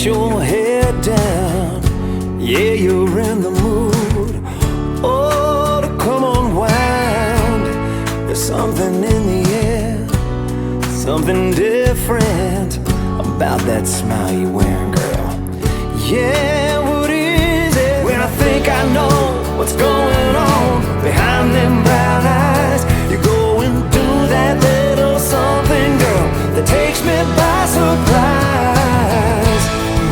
your head down. Yeah, you're in the mood. Oh, to come unwind. There's something in the air, something different about that smile you're wearing, girl. Yeah, what is it? When I think I know what's going on behind them brown eyes, you're going through that little something, girl, that takes me by surprise.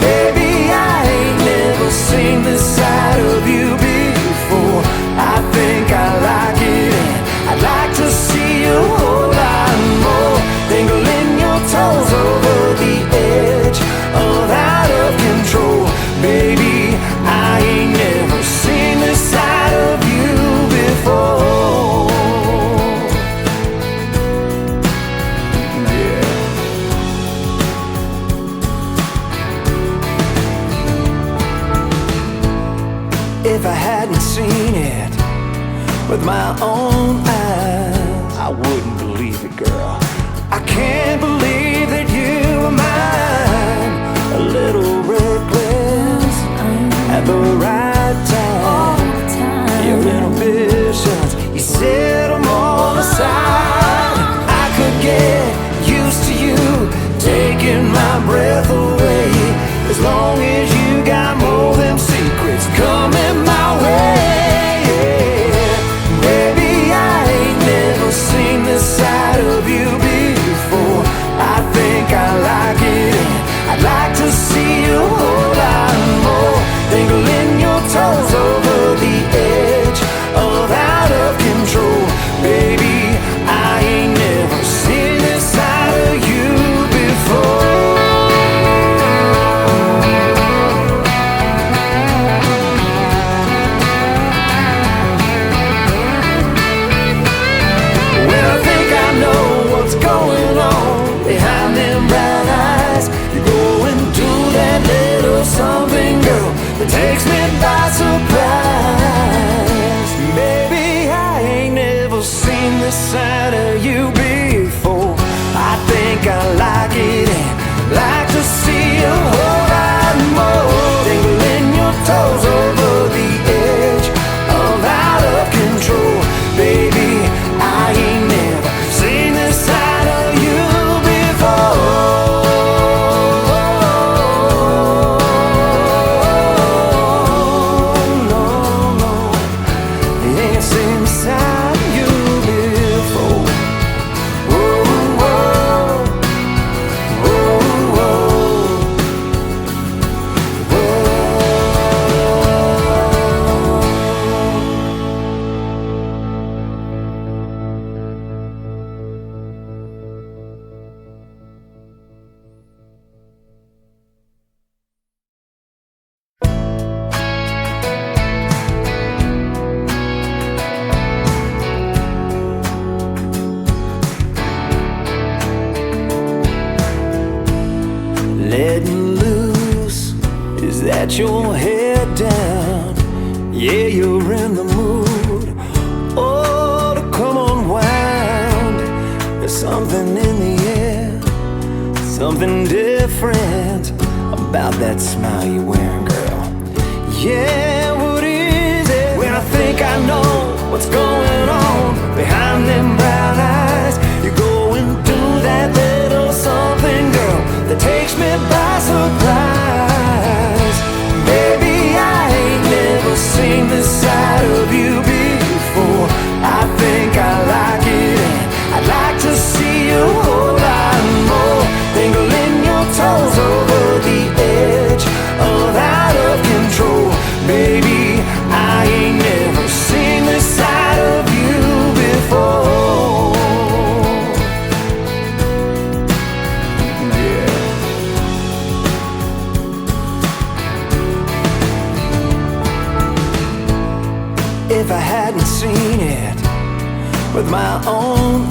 Baby, I ain't never seen this side of you before. I think I like it, and I'd like to see you a whole lot more. Dangling your toes over the edge of out of control. Baby, I ain't never seen this side of you before. Yeah. If I hadn't seen it with my own eyes, I wouldn't believe it, girl. I can't believe that you were mine. A little reckless at the right time. Your inhibitions, you set them all aside. I could get used to you taking my breath away, as long as you got more of them secrets coming my way. Baby, I ain't never seen this side of you before. I think I like it, I'd like to see you a whole lot more. Dangling your toes over the edge of out of control. Baby, I ain't never seen this side of you before. When I think I know what's going on behind them brown eyes, you're going through that little something, girl, that takes me by surprise. Baby, I ain't never seen this side of you before. I think I like it, and like to see a whole lot more. Dangling your toes over the edge of out of control. Baby, I ain't never seen this side of you before. No, no, ain't seen this side of you before. Whoa, whoa, whoa, whoa, whoa. Letting loose, is that your head down? Yeah, you're in the mood. Oh, to come unwind. There's something in the air, something different about that smile you're wearing, girl. Yeah, what is it? When I think I know what's going on behind them brown eyes, you're going through that little something, girl, that takes me by surprise. Baby, I ain't never seen this side of you before. I think I like it, and I'd like to see you a whole lot more. Dangling your toes over the edge of out of control. Baby, I ain't never seen this side of you before. Yeah. If I hadn't seen it with my own